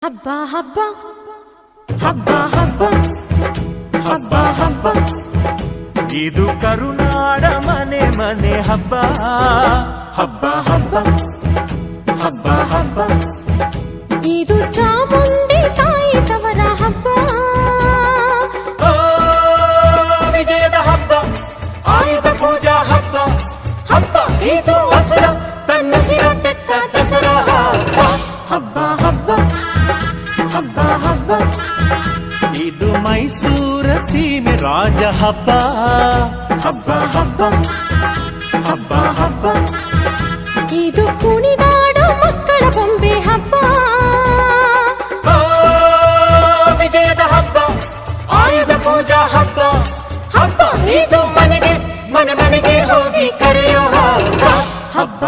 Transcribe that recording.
ಹಬ್ಬ ಹಬ್ಬ ಹಬ್ಬ ಹಬ್ಬ ಹಬ್ಬ ಹಬ್ಬ ಇದು ಕರುನಾಡ ಮನೆ ಮನೆ ಹಬ್ಬ ಹಬ್ಬ ಹಬ್ಬ ಹಬ್ಬ ಹಬ್ಬ ಇದು ಚಾಮುಂಡಿ ತಾಯಿ ತವರ ಹಬ್ಬ ವಿಜಯದ ಹಬ್ಬ ಆಯುಧ ಪೂಜಾ ಹಬ್ಬ ಹಬ್ಬ ಇದು ಹಸುರ ತನ್ನ ಸಿರ ತೆತ್ತ ದಸರಾ ಹಬ್ಬ ಹಬ್ಬ ಹಬ್ಬ ಹಬ್ಬ ಇದು ಮೈಸೂರ ಸೀಮೆ ರಾಜ ಹಬ್ಬ ಹಬ್ಬ ಹಬ್ಬ ಹಬ್ಬ ಹಬ್ಬ ಇದು ಕುಣಿದಾಡೋ ಮಕ್ಕಳ ಬೊಂಬೆ ಹಬ್ಬ ವಿಜಯದ ಹಬ್ಬ ಆಯುಧ ಪೂಜಾ ಹಬ್ಬ ಹಬ್ಬ ಇದು ಮನೆಗೆ ಮನೆ ಮನೆಗೆ ಹೋಗಿ ಕರೆಯೋ ಹಬ್ಬ ಹಬ್ಬ